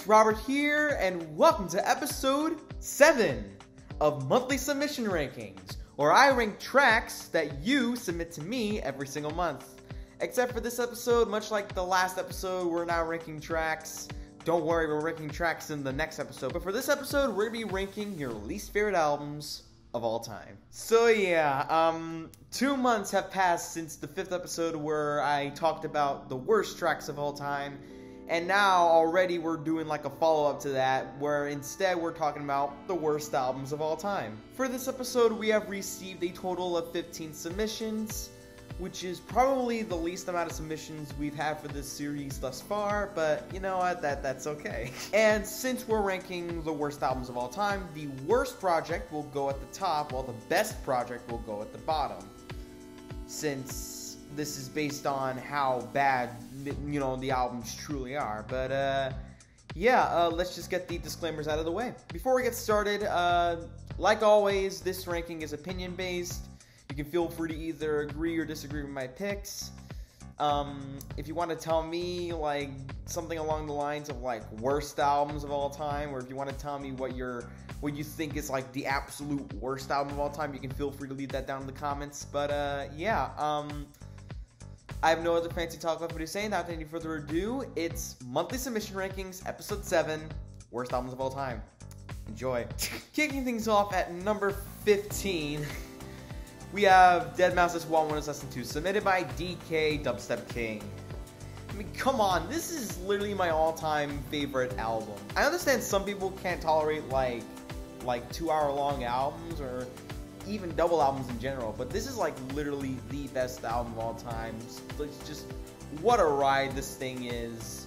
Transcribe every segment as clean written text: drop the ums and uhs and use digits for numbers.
It's Robert here, and welcome to episode 7 of Monthly Submission Rankings, where I rank tracks that you submit to me every single month. Except for this episode, much like the last episode, we're not ranking tracks. Don't worry, we're ranking tracks in the next episode. But for this episode, we're going to be ranking your least favorite albums of all time. So yeah, 2 months have passed since the 5th episode where I talked about the worst tracks of all time. And now already we're doing like a follow-up to that, where instead we're talking about the worst albums of all time. For this episode, we have received a total of 15 submissions, which is probably the least amount of submissions we've had for this series thus far, but you know what, that's okay. And since we're ranking the worst albums of all time, the worst project will go at the top, while the best project will go at the bottom. Since this is based on how bad, you know, the albums truly are. But, let's just get the disclaimers out of the way. Before we get started, like always, this ranking is opinion-based. You can feel free to either agree or disagree with my picks. If you want to tell me, like, something along the lines of, like, worst albums of all time, or if you want to tell me what you think is, like, the absolute worst album of all time, you can feel free to leave that down in the comments. But, I have no other fancy talk left to say. Without any further ado, it's Monthly Submission Rankings, Episode 7, Worst Albums of All Time. Enjoy. Kicking things off at number 15, we have Deadmau5's Wild 1 Assassin 2, submitted by DK Dubstep King. I mean, come on, this is literally my all-time favorite album. I understand some people can't tolerate, like 2-hour-long albums, or even double albums in general, but this is like literally the best album of all time. It's just what a ride this thing is.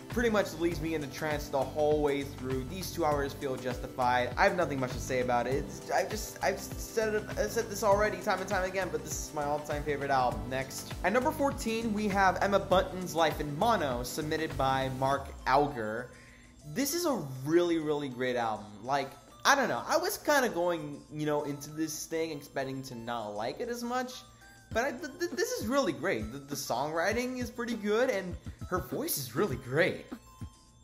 Pretty much leaves me in a trance the whole way through. These 2 hours feel justified. I have nothing much to say about it. I've said this already time and time again, but this is my all-time favorite album. Next, at number 14, we have Emma Bunton's Life in Mono, submitted by Mark Alger. This is a really, really great album. Like, I don't know, I was kind of going, into this thing expecting to not like it as much, but this is really great. The songwriting is pretty good, and her voice is really great.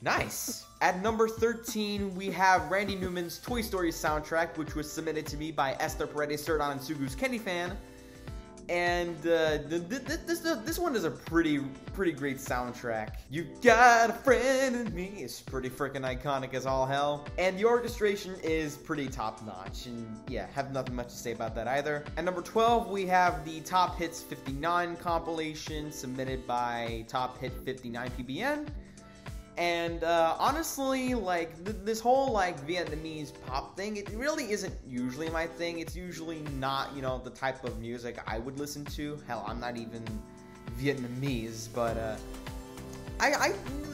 Nice. At number 13, we have Randy Newman's Toy Story soundtrack, which was submitted to me by Esther Paredes, Serdon, and Sugu's Candy Fan. And this one is a pretty great soundtrack. You got a friend in me. It's pretty freaking iconic as all hell. And the orchestration is pretty top notch. And yeah, have nothing much to say about that either. At number 12, we have the Top Hits 59 compilation, submitted by Top Hit 59 PBN. And honestly, like, this whole, like, Vietnamese pop thing, it really isn't usually my thing. It's usually not, the type of music I would listen to. Hell, I'm not even Vietnamese, but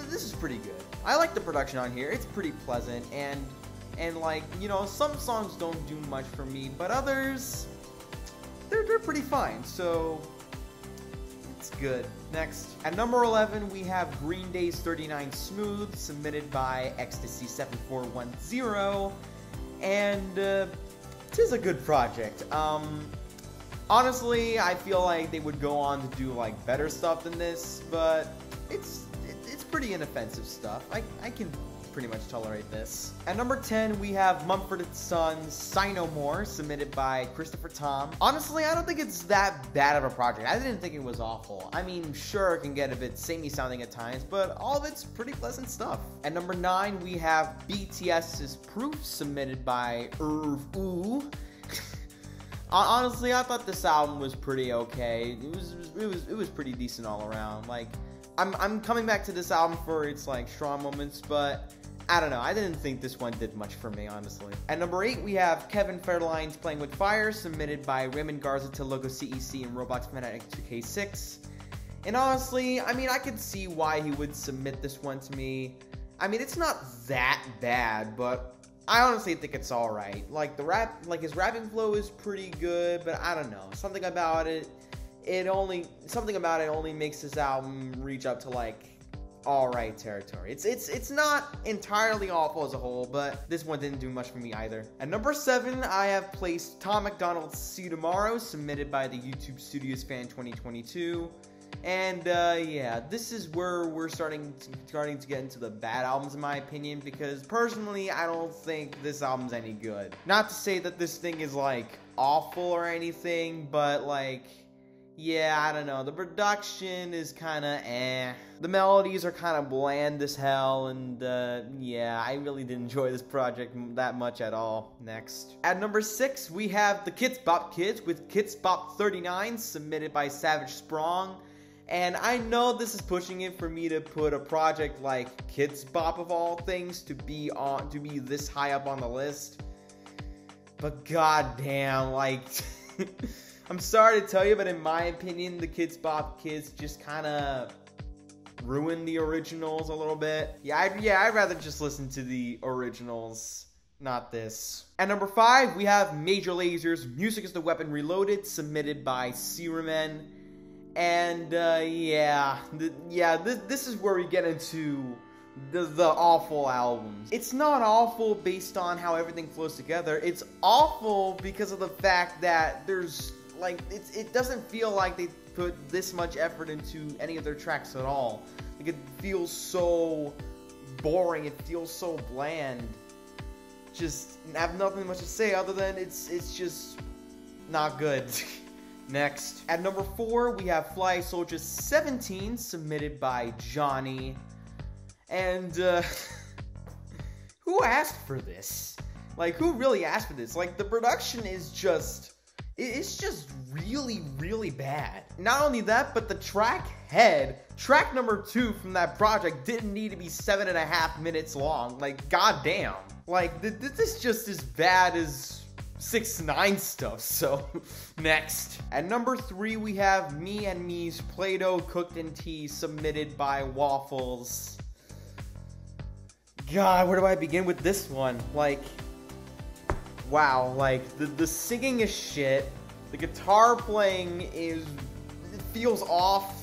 this is pretty good. I like the production on here. It's pretty pleasant, and like, some songs don't do much for me, but others, they're pretty fine, so it's good. Next, at number 11, we have Green Day's 39 Smooth, submitted by Ecstasy7410, and it is a good project. Honestly, I feel like they would go on to do, like, better stuff than this, but it's pretty inoffensive stuff. I can pretty much tolerate this. At number 10, we have Mumford & Sons' Sigh No More, submitted by Christopher Tom. Honestly, I don't think it's that bad of a project. I didn't think it was awful. I mean, sure, it can get a bit samey sounding at times, but all of it's pretty pleasant stuff. At number 9, we have BTS's Proof, submitted by Irv Ooh. Honestly, I thought this album was pretty okay. It was pretty decent all around. Like, I'm coming back to this album for its, like, strong moments, but I don't know, I didn't think this one did much for me, honestly. At number 8, we have Kevin Federline's Playing With Fire, submitted by Raymond Garza to Logo CEC and Roblox Fanatic 2K6. And honestly, I mean, I could see why he would submit this one to me. I mean, it's not that bad, but I honestly think it's alright. Like, his rapping flow is pretty good, but I don't know, something about it only makes this album reach up to, like, alright territory. It's not entirely awful as a whole, but this one didn't do much for me either. At number 7, I have placed Tom MacDonald's See You Tomorrow, submitted by the YouTube Studios Fan 2022. And yeah, this is where we're starting to get into the bad albums, in my opinion, because personally, I don't think this album's any good. Not to say that this thing is like awful or anything, but like, yeah, I don't know. The production is kind of eh. The melodies are kind of bland as hell, and yeah, I really didn't enjoy this project that much at all. Next. At number 6, we have the Kidz Bop Kids with Kidz Bop 39, submitted by Savage Sprong. And I know this is pushing it for me to put a project like Kidz Bop of all things to be this high up on the list. But goddamn, like I'm sorry to tell you, but in my opinion, the Kidz Bop Kids just kind of ruined the originals a little bit. Yeah, I'd rather just listen to the originals, not this. At number 5, we have Major Lazer's Music is the Weapon Reloaded, submitted by Seeramen. And this is where we get into the awful albums. It's not awful based on how everything flows together. It's awful because of the fact that there's like it doesn't feel like they put this much effort into any of their tracks at all. Like it feels so boring. It feels so bland. Just have nothing much to say other than it's just not good. Next. At number 4, we have Fly Soldier 17, submitted by Johnny. And, who asked for this? Like, who really asked for this? Like, the production is just, it's just really, really bad. Not only that, but the track number 2 from that project didn't need to be 7.5 minutes long. Like, goddamn. Like, this is just as bad as 6ix9ine stuff, so next. At number 3, we have Me and Me's Play-Doh Cooked in Tea, submitted by Waffles. God, where do I begin with this one? Like, wow, like, the singing is shit, the guitar playing it feels off.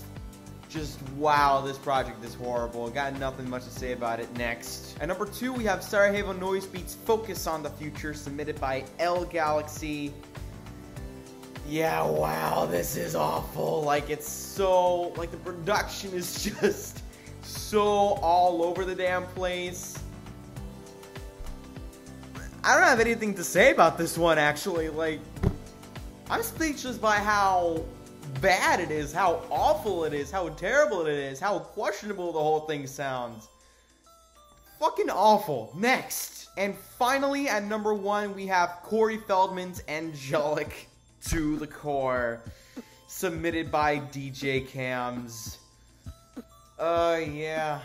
Just, wow, this project is horrible. Got nothing much to say about it. Next. At number 2, we have Sarajevo Noise Beats Focus on the Future, submitted by L Galaxy. Yeah, wow, this is awful. Like, it's so, like, the production is just so all over the damn place. I don't have anything to say about this one, actually. Like, I'm speechless by how bad it is, how awful it is, how terrible it is, how questionable the whole thing sounds. Fucking awful. Next. And finally, at number 1, we have Corey Feldman's Angelic to the Core, submitted by DJ Cams. Yeah.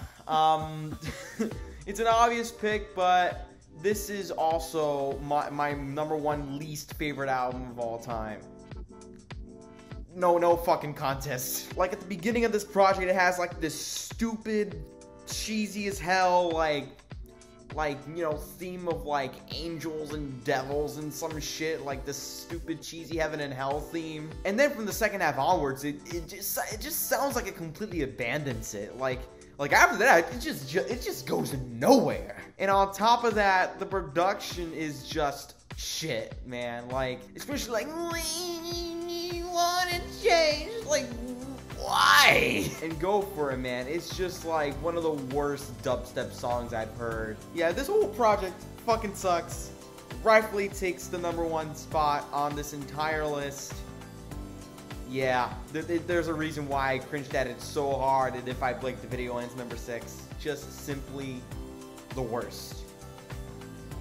It's an obvious pick, but this is also my number 1 least favorite album of all time. No fucking contest. Like, at the beginning of this project, it has, like, this stupid, cheesy as hell, like, you know, theme of, like, angels and devils and some shit, like, this stupid, cheesy heaven and hell theme. And then from the second half onwards, it just sounds like it completely abandons it. Like after that, it just goes nowhere. And on top of that, the production is just shit, man. Like, especially, like, wanna change, like, why? And Go For It, man. It's just like one of the worst dubstep songs I've heard. Yeah, this whole project fucking sucks. Rightfully takes the number 1 spot on this entire list. Yeah, there's a reason why I cringed at it so hard, and if I blink the video ends number 6. Just simply the worst.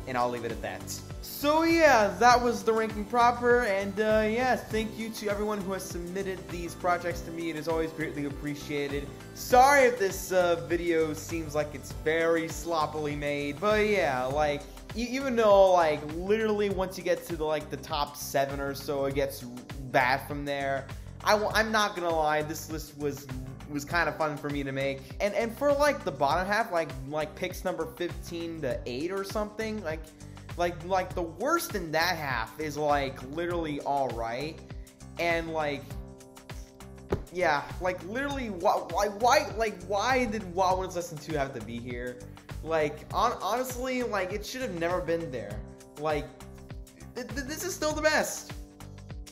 And I'll leave it at that. So yeah, that was the ranking proper, and yeah, thank you to everyone who has submitted these projects to me. It is always greatly appreciated. Sorry if this video seems like it's very sloppily made, but yeah, like, even though, like, literally once you get to the top 7 or so, it gets bad from there. I'm not gonna lie, this list was kind of fun for me to make, and for like the bottom half, like picks number 15 to 8 or something, like the worst in that half is like literally all right, and like, yeah, like literally why did Wild Ones Lesson 2 have to be here? Like, honestly, like, it should have never been there. Like, this is still the best.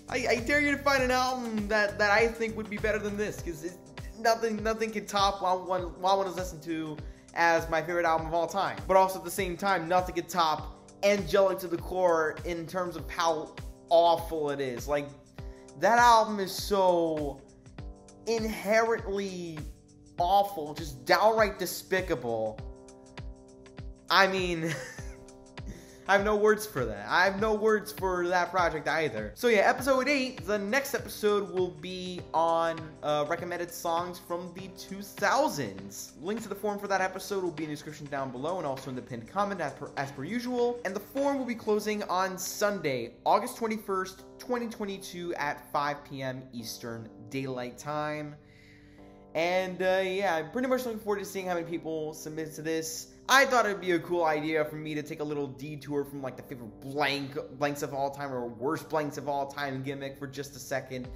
I dare you to find an album that I think would be better than this, because nothing can top what I want to listen to as my favorite album of all time. But also at the same time, nothing can top Angelic to the Core in terms of how awful it is. Like, that album is so inherently awful, just downright despicable. I mean, I have no words for that. I have no words for that project either. So yeah, episode 8, the next episode will be on recommended songs from the 2000s. Link to the form for that episode will be in the description down below and also in the pinned comment as per usual. And the form will be closing on Sunday, August 21st, 2022 at 5 p.m. Eastern Daylight Time. And yeah, I'm pretty much looking forward to seeing how many people submit to this. I thought it'd be a cool idea for me to take a little detour from like the favorite blanks of all time or worst blanks of all time gimmick for just a second,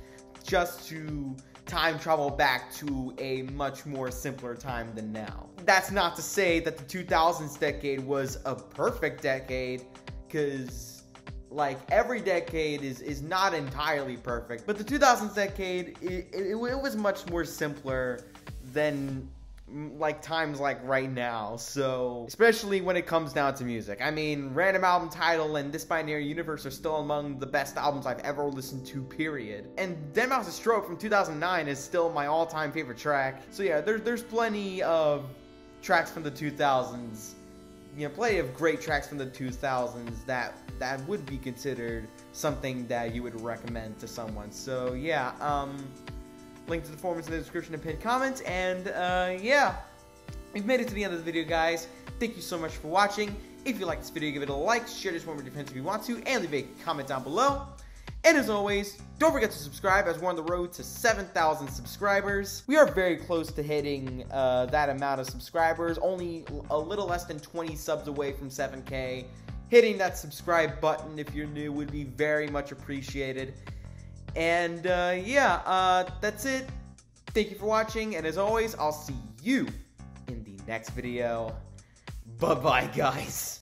just to time travel back to a much more simpler time than now. That's not to say that the 2000s decade was a perfect decade, because like every decade is not entirely perfect, but the 2000s decade, it was much more simpler than like times like right now. So especially when it comes down to music, I mean, Random Album Title and This Binary Universe are still among the best albums I've ever listened to, period. And Deadmau5's Stroke from 2009 is still my all-time favorite track. So yeah, there's plenty of tracks from the 2000s, you know, plenty of great tracks from the 2000s that would be considered something that you would recommend to someone. So yeah, link to the forums in the description and pinned comments. And yeah, we've made it to the end of the video, guys. Thank you so much for watching. If you like this video, give it a like, share this one with your friends if you want to, and leave a comment down below. And as always, don't forget to subscribe, as we're on the road to 7,000 subscribers. We are very close to hitting that amount of subscribers, only a little less than 20 subs away from 7K. Hitting that subscribe button if you're new would be very much appreciated. And yeah, that's it. Thank you for watching, and as always, I'll see you in the next video. Bye-bye, guys.